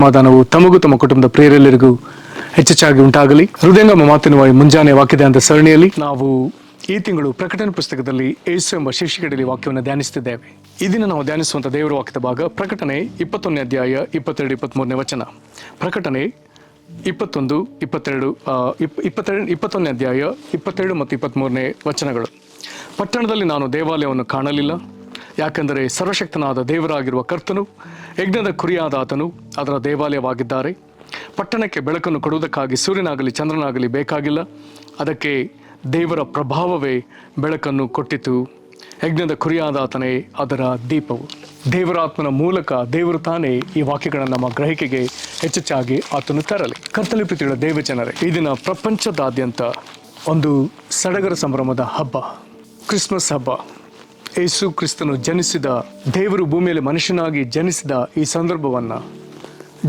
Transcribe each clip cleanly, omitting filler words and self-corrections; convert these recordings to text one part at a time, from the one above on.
ಸಮಾಧಾನವು ತಮಗೂ ತಮ್ಮ ಕುಟುಂಬದ ಪ್ರಿಯರೆಲ್ಲರಿಗೂ ಹೆಚ್ಚೆಚ್ಚಾಗಿ ಉಂಟಾಗಲಿ. ಹೃದಯಂಗಮ ಮಾತಿನ ಮುಂಜಾನೆ ವಾಕ್ಯದ ಅಂತ ಸರಣಿಯಲ್ಲಿ ನಾವು ಈ ತಿಂಗಳು ಪ್ರಕಟಣೆ ಪುಸ್ತಕದಲ್ಲಿ ಯೇಸು ಎಂಬ ಶೀರ್ಷಿಕೆಯಲ್ಲಿ ವಾಕ್ಯವನ್ನು ಧ್ಯಾನಿಸುತ್ತಿದ್ದೇವೆ. ಈ ದಿನ ನಾವು ಧ್ಯಾನಿಸುವಂಥ ದೇವರ ವಾಕ್ಯದ ಭಾಗ ಪ್ರಕಟಣೆ 21ನೇ ಅಧ್ಯಾಯ 22-23ನೇ ವಚನ. ಪ್ರಕಟಣೆ 21ನೇ ಅಧ್ಯಾಯ 22 ಮತ್ತು 23ನೇ ವಚನಗಳು. ಪಟ್ಟಣದಲ್ಲಿ ನಾನು ದೇವಾಲಯವನ್ನು ಕಾಣಲಿಲ್ಲ, ಯಾಕೆಂದರೆ ಸರ್ವಶಕ್ತನಾದ ದೇವರಾಗಿರುವ ಕರ್ತನು, ಯಜ್ಞದ ಕುರಿಯಾದ ಆತನು ಅದರ ದೇವಾಲಯವಾಗಿದ್ದಾರೆ. ಪಟ್ಟಣಕ್ಕೆ ಬೆಳಕನ್ನು ಕೊಡುವುದಕ್ಕಾಗಿ ಸೂರ್ಯನಾಗಲಿ ಚಂದ್ರನಾಗಲಿ ಬೇಕಾಗಿಲ್ಲ, ಅದಕ್ಕೆ ದೇವರ ಪ್ರಭಾವವೇ ಬೆಳಕನ್ನು ಕೊಟ್ಟಿತು. ಯಜ್ಞದ ಕುರಿಯಾದ ಆತನೇ ಅದರ ದೀಪವು. ದೇವರಾತ್ಮನ ಮೂಲಕ ದೇವರು ತಾನೇ ಈ ವಾಕ್ಯಗಳನ್ನು ನಮ್ಮ ಗ್ರಹಿಕೆಗೆ ಹೆಚ್ಚೆಚ್ಚಾಗಿ ಆತನು ತರಲಿ. ಕರ್ತಲಿ ಪ್ರೀತಿಗಳ ದೇವಜನರೇ, ಈ ದಿನ ಪ್ರಪಂಚದಾದ್ಯಂತ ಒಂದು ಸಡಗರ ಸಂಭ್ರಮದ ಹಬ್ಬ, ಕ್ರಿಸ್ಮಸ್ ಹಬ್ಬ. ಯೇಸು ಕ್ರಿಸ್ತನು ಜನಿಸಿದ, ದೇವರು ಭೂಮಿಯಲ್ಲಿ ಮನುಷ್ಯನಾಗಿ ಜನಿಸಿದ ಈ ಸಂದರ್ಭವನ್ನು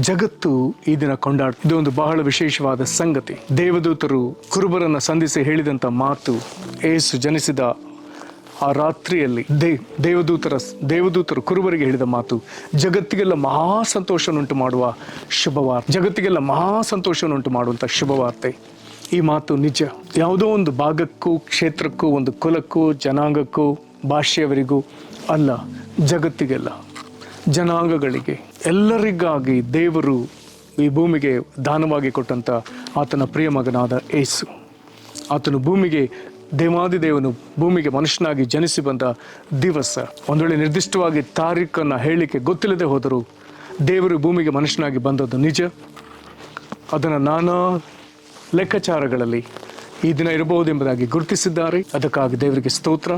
ಜಗತ್ತು ಈ ದಿನ ಕೊಂಡಾಡ್ತು. ಇದು ಒಂದು ಬಹಳ ವಿಶೇಷವಾದ ಸಂಗತಿ. ದೇವದೂತರು ಕುರುಬರನ್ನು ಸಂಧಿಸಿ ಹೇಳಿದಂಥ ಮಾತು, ಯೇಸು ಜನಿಸಿದ ಆ ರಾತ್ರಿಯಲ್ಲಿ ದೇವದೂತರು ಕುರುಬರಿಗೆ ಹೇಳಿದ ಮಾತು ಜಗತ್ತಿಗೆಲ್ಲ ಮಹಾ ಸಂತೋಷವನ್ನುಂಟು ಮಾಡುವ ಶುಭವಾರ್ತೆ, ಜಗತ್ತಿಗೆಲ್ಲ ಮಹಾ ಸಂತೋಷವನ್ನುಂಟು ಮಾಡುವಂಥ ಶುಭವಾರ್ತೆ. ಈ ಮಾತು ನಿಜ. ಯಾವುದೋ ಒಂದು ಭಾಗಕ್ಕೂ, ಕ್ಷೇತ್ರಕ್ಕೂ, ಒಂದು ಕುಲಕ್ಕೂ, ಜನಾಂಗಕ್ಕೂ, ಭಾಷೆಯವರಿಗೂ ಅಲ್ಲ, ಜಗತ್ತಿಗೆಲ್ಲ, ಜನಾಂಗಗಳಿಗೆ, ಎಲ್ಲರಿಗಾಗಿ ದೇವರು ಈ ಭೂಮಿಗೆ ದಾನವಾಗಿ ಕೊಟ್ಟಂಥ ಆತನ ಪ್ರಿಯ ಮಗನಾದ ಯೇಸು. ಆತನು ಭೂಮಿಗೆ, ದೇವಾದಿದೇವನು ಭೂಮಿಗೆ ಮನುಷ್ಯನಾಗಿ ಜನಿಸಿ ಬಂದ ದಿವಸ. ಒಂದು ವೇಳೆ ನಿರ್ದಿಷ್ಟವಾಗಿ ತಾರೀಖನ್ನು ಹೇಳಲಿಕ್ಕೆ ಗೊತ್ತಿಲ್ಲದೆ ಹೋದರೂ ದೇವರು ಭೂಮಿಗೆ ಮನುಷ್ಯನಾಗಿ ಬಂದದ್ದು ನಿಜ. ಅದನ್ನು ನಾನಾ ಲೆಕ್ಕಾಚಾರಗಳಲ್ಲಿ ಈ ದಿನ ಇರಬಹುದೆಂಬುದಾಗಿ ಗುರುತಿಸಿದ್ದಾರೆ. ಅದಕ್ಕಾಗಿ ದೇವರಿಗೆ ಸ್ತೋತ್ರ.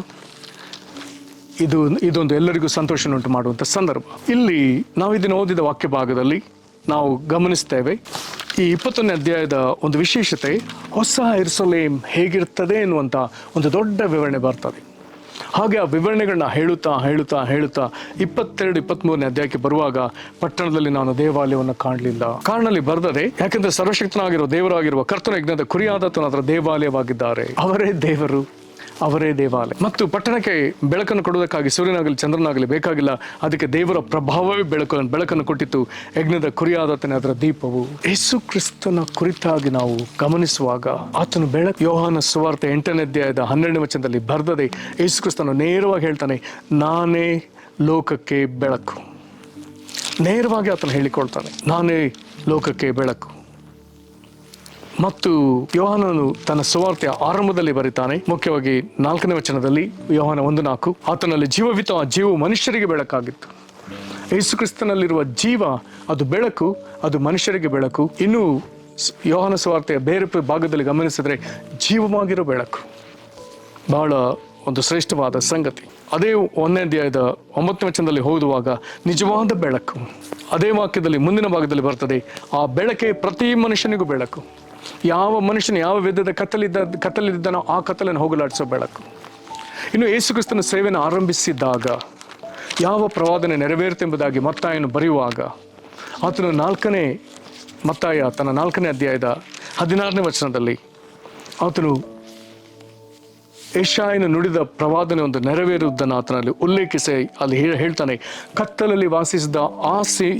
ಇದೊಂದು ಎಲ್ಲರಿಗೂ ಸಂತೋಷವನ್ನುಂಟು ಮಾಡುವಂಥ ಸಂದರ್ಭ. ಇಲ್ಲಿ ನಾವು ಇದನ್ನು ಓದಿದ ವಾಕ್ಯ ಭಾಗದಲ್ಲಿ ನಾವು ಗಮನಿಸ್ತೇವೆ, ಈ 21ನೇ ಅಧ್ಯಾಯದ ಒಂದು ವಿಶೇಷತೆ, ಹೊಸ ಯೆರೂಸಲೇಮ್ ಹೇಗಿರ್ತದೆ ಎನ್ನುವಂಥ ಒಂದು ದೊಡ್ಡ ವಿವರಣೆ ಬರ್ತದೆ. ಹಾಗೆ ಆ ವಿವರಣೆಗಳನ್ನ ಹೇಳುತ್ತಾ 22-23ನೇ ಅಧ್ಯಾಯಕ್ಕೆ ಬರುವಾಗ, ಪಟ್ಟಣದಲ್ಲಿ ನಾನು ದೇವಾಲಯವನ್ನು ಕಾಣಲಿಲ್ಲ. ಕಾರಣಲ್ಲಿ ಬರ್ತದೆ, ಯಾಕೆಂದರೆ ಸರ್ವಶಕ್ತನಾಗಿರುವ ದೇವರಾಗಿರುವ ಕರ್ತನ ಯಜ್ಞದ ಕುರಿಯಾದಾತನು ಅದರ ದೇವಾಲಯವಾಗಿದ್ದಾರೆ. ಅವರೇ ದೇವರು, ಅವರೇ ದೇವಾಲಯ. ಮತ್ತು ಪಟ್ಟಣಕ್ಕೆ ಬೆಳಕನ್ನು ಕೊಡುವುದಕ್ಕಾಗಿ ಸೂರ್ಯನಾಗಲಿ ಚಂದ್ರನಾಗಲಿ ಬೇಕಾಗಿಲ್ಲ, ಅದಕ್ಕೆ ದೇವರ ಪ್ರಭಾವವೇ ಬೆಳಕನ್ನು ಕೊಟ್ಟಿತ್ತು. ಯಜ್ಞದ ಕುರಿಯಾದಾತನೇ ಅದರ ದೀಪವು. ಯೇಸು ಕ್ರಿಸ್ತನ ಕುರಿತಾಗಿ ನಾವು ಗಮನಿಸುವಾಗ ಆತನು ಬೆಳಕು. ಯೋಹಾನ ಸುವಾರ್ತೆ 8ನೇ ಅಧ್ಯಾಯದ 12ನೇ ವಚನದಲ್ಲಿ ಬರೆದದೆ, ಯೇಸು ಕ್ರಿಸ್ತನು ನೇರವಾಗಿ ಹೇಳ್ತಾನೆ, ನಾನೇ ಲೋಕಕ್ಕೆ ಬೆಳಕು. ನೇರವಾಗಿ ಆತನು ಹೇಳಿಕೊಳ್ತಾನೆ, ನಾನೇ ಲೋಕಕ್ಕೆ ಬೆಳಕು. ಮತ್ತು ಯೋಹಾನನು ತನ್ನ ಸುವಾರ್ತೆಯ ಆರಂಭದಲ್ಲಿ ಬರೀತಾನೆ, ಮುಖ್ಯವಾಗಿ 4ನೇ ವಚನದಲ್ಲಿ, ಯೋಹಾನ 1:4, ಆತನಲ್ಲಿ ಜೀವವಿತ್ತು, ಆ ಜೀವವು ಮನುಷ್ಯರಿಗೆ ಬೆಳಕಾಗಿತ್ತು. ಯೇಸು ಕ್ರಿಸ್ತನಲ್ಲಿರುವ ಜೀವ, ಅದು ಬೆಳಕು, ಅದು ಮನುಷ್ಯರಿಗೆ ಬೆಳಕು. ಇನ್ನು ಯೋಹಾನ ಸುವಾರ್ತೆಯ ಬೇರೆ ಭಾಗದಲ್ಲಿ ಗಮನಿಸಿದ್ರೆ ಜೀವವಾಗಿರೋ ಬೆಳಕು. ಬಹಳ ಒಂದು ಶ್ರೇಷ್ಠವಾದ ಸಂಗತಿ. ಅದೇ 1ನೇ ಅಧ್ಯಾಯದ 9ನೇ ವಚನದಲ್ಲಿ ಓದುವಾಗ ನಿಜವಾದ ಬೆಳಕು. ಅದೇ ವಾಕ್ಯದಲ್ಲಿ ಮುಂದಿನ ಭಾಗದಲ್ಲಿ ಬರ್ತದೆ, ಆ ಬೆಳಕೆ ಪ್ರತಿ ಮನುಷ್ಯನಿಗೂ ಬೆಳಕು. ಯಾವ ಮನುಷ್ಯನು ಯಾವ ವಿಧದ ಕತ್ತಲಿದ್ದಾನೋ ಆ ಕತ್ತಲನ್ನು ಹೋಗಲಾಡಿಸೋ ಬೆಳಕು. ಇನ್ನು ಯೇಸು ಕ್ರಿಸ್ತನ ಸೇವೆಯನ್ನು ಆರಂಭಿಸಿದಾಗ ಯಾವ ಪ್ರವಾದನೆ ನೆರವೇರುತ್ತೆಂಬುದಾಗಿ ಮತ್ತಾಯನು ಬರೆಯುವಾಗ, ಆತನು ಮತ್ತಾಯ ತನ್ನ 4ನೇ ಅಧ್ಯಾಯದ 16ನೇ ವಚನದಲ್ಲಿ ಆತನು ಯೆಶಾಯನು ನುಡಿದ ಪ್ರವಾದನೆ ಒಂದು ನೆರವೇರುವುದನ್ನು ಆತನಲ್ಲಿ ಉಲ್ಲೇಖಿಸಿ ಅಲ್ಲಿ ಹೇಳ್ತಾನೆ, ಕತ್ತಲಲ್ಲಿ ವಾಸಿಸಿದ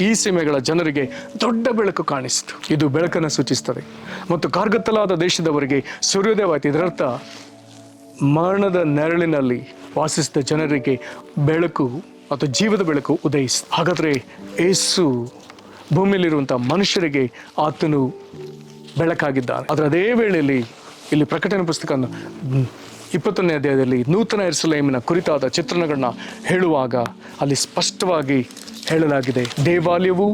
ಈ ಸೀಮೆಗಳ ಜನರಿಗೆ ದೊಡ್ಡ ಬೆಳಕು ಕಾಣಿಸಿತು. ಇದು ಬೆಳಕನ್ನು ಸೂಚಿಸ್ತದೆ. ಮತ್ತು ಕಾರ್ಗತ್ತಲಾದ ದೇಶದವರಿಗೆ ಸೂರ್ಯೋದಯವಾಯಿತು. ಇದರರ್ಥ ಮರಣದ ನೆರಳಿನಲ್ಲಿ ವಾಸಿಸಿದ ಜನರಿಗೆ ಬೆಳಕು ಮತ್ತು ಜೀವದ ಬೆಳಕು ಉದಯಿಸಿತು. ಹಾಗಾದರೆ ಯೇಸು ಭೂಮಿಯಲ್ಲಿರುವಂಥ ಮನುಷ್ಯರಿಗೆ ಆತನು ಬೆಳಕಾಗಿದ್ದಾನೆ. ಅದರ ಅದೇ ವೇಳೆಯಲ್ಲಿ ಇಲ್ಲಿ ಪ್ರಕಟಣೆ ಪುಸ್ತಕ 21ನೇ ಅಧ್ಯಾಯದಲ್ಲಿ ನೂತನ ಯೆರೂಸಲೇಮಿನ ಕುರಿತಾದ ಚಿತ್ರಣಗಳನ್ನ ಹೇಳುವಾಗ ಅಲ್ಲಿ ಸ್ಪಷ್ಟವಾಗಿ ಹೇಳಲಾಗಿದೆ, ದೇವಾಲಯವು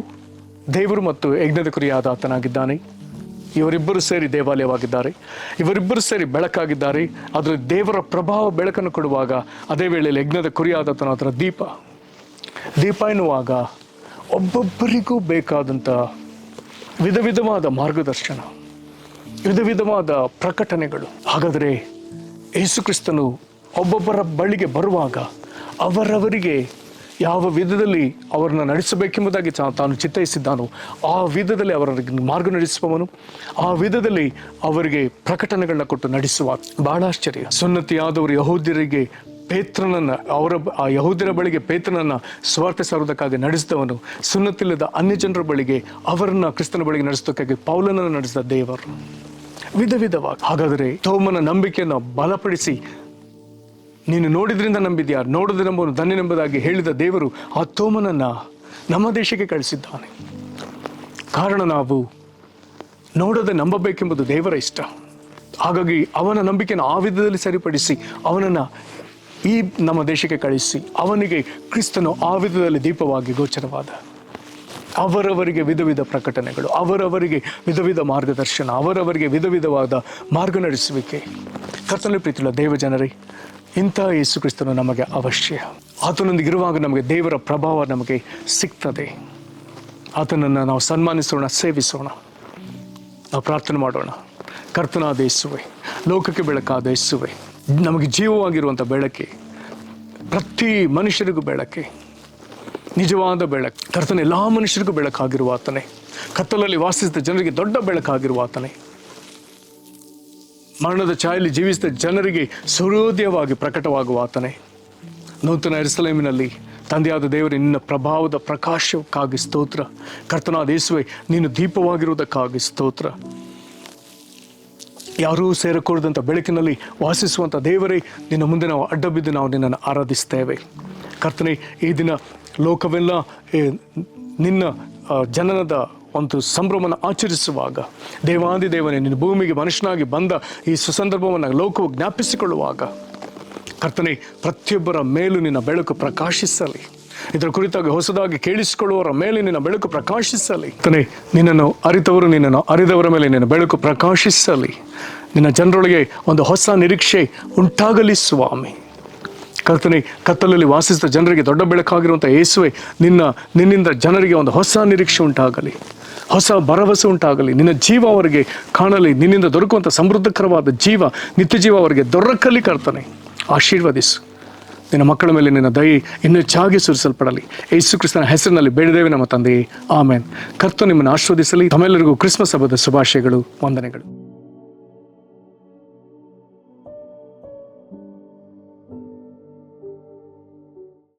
ದೇವರು ಮತ್ತು ಯಜ್ಞದ ಕುರಿಯಾದ ಆತನಾಗಿದ್ದಾನೆ. ಇವರಿಬ್ಬರು ಸೇರಿ ದೇವಾಲಯವಾಗಿದ್ದಾರೆ, ಇವರಿಬ್ಬರು ಸೇರಿ ಬೆಳಕಾಗಿದ್ದಾರೆ. ಅದರ ದೇವರ ಪ್ರಭಾವ ಬೆಳಕನ್ನು ಕೊಡುವಾಗ ಅದೇ ವೇಳೆಯಲ್ಲಿ ಯಜ್ಞದ ಕುರಿಯಾದಾತನು ಅದರ ದೀಪ ಎನ್ನುವಾಗ ಒಬ್ಬೊಬ್ಬರಿಗೂ ಬೇಕಾದಂಥ ವಿಧವಾದ ಮಾರ್ಗದರ್ಶನ, ವಿಧವಾದ ಪ್ರಕಟಣೆಗಳು. ಹಾಗಾದರೆ ಯೇಸು ಕ್ರಿಸ್ತನು ಒಬ್ಬೊಬ್ಬರ ಬಳಿಗೆ ಬರುವಾಗ ಅವರವರಿಗೆ ಯಾವ ವಿಧದಲ್ಲಿ ಅವರನ್ನು ನಡೆಸಬೇಕೆಂಬುದಾಗಿ ತಾನು ಚಿತ್ತೈಸಿದ್ದಾನೋ ಆ ವಿಧದಲ್ಲಿ ಅವರಿಗೆ ಮಾರ್ಗ ನಡೆಸುವವನು, ಆ ವಿಧದಲ್ಲಿ ಅವರಿಗೆ ಪ್ರಕಟಣೆಗಳನ್ನ ಕೊಟ್ಟು ನಡೆಸುವ. ಬಹಳ ಆಶ್ಚರ್ಯ. ಸುನ್ನತಿಯಾದವರು ಯಹೂದ್ಯರಿಗೆ ಪೇತ್ರನನ್ನು ಆ ಯಹೂದ್ಯರ ಬಳಿಗೆ ಪೇತ್ರನನ್ನು ಸ್ವಾರ್ಥ ಸಾರುವುದಕ್ಕಾಗಿ ನಡೆಸಿದವನು, ಸುನ್ನತಿಲ್ಲದ ಅನ್ಯ ಜನರ ಬಳಿಗೆ ಅವರನ್ನು ಕ್ರಿಸ್ತನ ಬಳಿಗೆ ನಡೆಸೋದಕ್ಕಾಗಿ ಪೌಲನನ್ನು ನಡೆಸಿದ ದೇವರು. ವಿಧ ವಿಧವಾಗಿ. ಹಾಗಾದರೆ ತೋಮನ ನಂಬಿಕೆಯನ್ನು ಬಲಪಡಿಸಿ, ನೀನು ನೋಡಿದ್ರಿಂದ ನಂಬಿದ್ಯಾ, ನೋಡದ ನಂಬುವನು ಧನ್ಯನೆಂಬುದಾಗಿ ಹೇಳಿದ ದೇವರು ಆ ತೋಮನನ್ನು ನಮ್ಮ ದೇಶಕ್ಕೆ ಕಳಿಸಿದ್ದಾನೆ. ಕಾರಣ ನಾವು ನೋಡದೆ ನಂಬಬೇಕೆಂಬುದು ದೇವರ ಇಷ್ಟ. ಹಾಗಾಗಿ ಅವನ ನಂಬಿಕೆಯನ್ನು ಆ ವಿಧದಲ್ಲಿ ಸರಿಪಡಿಸಿ ಅವನನ್ನು ಈ ನಮ್ಮ ದೇಶಕ್ಕೆ ಕಳಿಸಿ ಅವನಿಗೆ ಕ್ರಿಸ್ತನು ಆ ವಿಧದಲ್ಲಿ ದೀಪವಾಗಿ ಗೋಚರವಾದ. ಅವರವರಿಗೆ ವಿಧ ವಿಧ ಪ್ರಕಟಣೆಗಳು, ಅವರವರಿಗೆ ವಿಧ ವಿಧ ಮಾರ್ಗದರ್ಶನ, ಅವರವರಿಗೆ ವಿಧ ವಿಧವಾದ ಮಾರ್ಗ ನಡೆಸುವಿಕೆ. ಕರ್ತನಲ್ಲಿ ಪ್ರೀತಿಯುಳ್ಳ ದೇವ ಜನರೇ, ಇಂಥ ಯೇಸು ಕ್ರಿಸ್ತನು ನಮಗೆ ಅವಶ್ಯ. ಆತನೊಂದಿಗಿರುವಾಗ ನಮಗೆ ದೇವರ ಪ್ರಭಾವ ನಮಗೆ ಸಿಗ್ತದೆ. ಆತನನ್ನು ನಾವು ಸನ್ಮಾನಿಸೋಣ, ಸೇವಿಸೋಣ. ನಾವು ಪ್ರಾರ್ಥನೆ ಮಾಡೋಣ. ಕರ್ತನಾದ ಯೇಸುವೆ, ಲೋಕಕ್ಕೆ ಬೆಳಕಾದ ಯೇಸುವೆ, ನಮಗೆ ಜೀವವಾಗಿರುವಂಥ ಬೆಳಕೆ, ಪ್ರತಿ ಮನುಷ್ಯರಿಗೂ ಬೆಳಕೆ, ನಿಜವಾದ ಬೆಳಕು. ಕರ್ತನ ಎಲ್ಲ ಮನುಷ್ಯರಿಗೂ ಬೆಳಕಾಗಿರುವ ಆತನೇ, ಕತ್ತಲಲ್ಲಿ ವಾಸಿಸಿದ ಜನರಿಗೆ ದೊಡ್ಡ ಬೆಳಕಾಗಿರುವ ಆತನೇ, ಮರಣದ ಛಾಯೆಯಲ್ಲಿ ಜೀವಿಸಿದ ಜನರಿಗೆ ಸೂರ್ಯೋದಯವಾಗಿ ಪ್ರಕಟವಾಗುವ ಆತನೇ, ನೂತನ ಯೆರೂಸಲೇಮಿನಲ್ಲಿ ತಂದೆಯಾದ ದೇವರೇ, ನಿನ್ನ ಪ್ರಭಾವದ ಪ್ರಕಾಶಕ್ಕಾಗಿ ಸ್ತೋತ್ರ. ಕರ್ತನಾದ ಯೇಸುವೆ, ನೀನು ದೀಪವಾಗಿರುವುದಕ್ಕಾಗಿ ಸ್ತೋತ್ರ. ಯಾರೂ ಸೇರಕೂಡದಂಥ ಬೆಳಕಿನಲ್ಲಿ ವಾಸಿಸುವಂಥ ದೇವರೇ, ನಿನ್ನ ಮುಂದೆ ನಾವು ಅಡ್ಡ ಬಿದ್ದು ನಾವು ನಿನ್ನನ್ನು ಆರಾಧಿಸ್ತೇವೆ. ಕರ್ತನೆ, ಈ ದಿನ ಲೋಕವೆಲ್ಲ ನಿನ್ನ ಜನನದ ಒಂದು ಸಂಭ್ರಮವನ್ನು ಆಚರಿಸುವಾಗ, ದೇವಾದಿ ದೇವನೇ, ನಿನ್ನ ಭೂಮಿಗೆ ಮನುಷ್ಯನಾಗಿ ಬಂದ ಈ ಸುಸಂದರ್ಭವನ್ನು ಲೋಕವು ಜ್ಞಾಪಿಸಿಕೊಳ್ಳುವಾಗ, ಕರ್ತನೆ, ಪ್ರತಿಯೊಬ್ಬರ ಮೇಲೂ ನಿನ್ನ ಬೆಳಕು ಪ್ರಕಾಶಿಸಲಿ. ಇದರ ಕುರಿತಾಗಿ ಹೊಸದಾಗಿ ಕೇಳಿಸಿಕೊಳ್ಳುವವರ ಮೇಲೆ ನಿನ್ನ ಬೆಳಕು ಪ್ರಕಾಶಿಸಲಿ. ಕರ್ತನೆ, ನಿನ್ನನ್ನು ಅರಿತವರು ನಿನ್ನನ್ನು ಅರಿದವರ ಮೇಲೆ ನಿನ್ನ ಬೆಳಕು ಪ್ರಕಾಶಿಸಲಿ. ನಿನ್ನ ಜನರೊಳಗೆ ಒಂದು ಹೊಸ ನಿರೀಕ್ಷೆ ಉಂಟಾಗಲಿ ಕರ್ತನೆ. ಕತ್ತಲಲ್ಲಿ ವಾಸಿಸಿದ ಜನರಿಗೆ ದೊಡ್ಡ ಬೆಳಕಾಗಿರುವಂಥ ಯೇಸುವೆ, ನಿನ್ನಿಂದ ಜನರಿಗೆ ಒಂದು ಹೊಸ ನಿರೀಕ್ಷೆ ಉಂಟಾಗಲಿ, ಹೊಸ ಭರವಸೆ ಉಂಟಾಗಲಿ. ನಿನ್ನ ಜೀವ ಅವರಿಗೆ ಕಾಣಲಿ. ನಿನ್ನಿಂದ ದೊರಕುವಂಥ ಸಮೃದ್ಧಕರವಾದ ಜೀವ, ನಿತ್ಯ ಜೀವ ಅವರಿಗೆ ದೊರಕಲಿ. ಕರ್ತನೆ, ಆಶೀರ್ವದಿಸು. ನಿನ್ನ ಮಕ್ಕಳ ಮೇಲೆ ನಿನ್ನ ದಯೆ ಇನ್ನೂ ಹೆಚ್ಚಾಗಿ ಸುರಿಸಲ್ಪಡಲಿ. ಯೇಸು ಕ್ರಿಸ್ತನ ಹೆಸರಿನಲ್ಲಿ ಬೇಡಿದ್ದೇವೆ ನಮ್ಮ ತಂದೆಯೇ, ಆಮೇನ್. ಕರ್ತನು ನಿಮ್ಮನ್ನು ಆಶೀರ್ವದಿಸಲಿ. ತಮ್ಮೆಲ್ಲರಿಗೂ ಕ್ರಿಸ್ಮಸ್ ಹಬ್ಬದ ಶುಭಾಶಯಗಳು, ವಂದನೆಗಳು.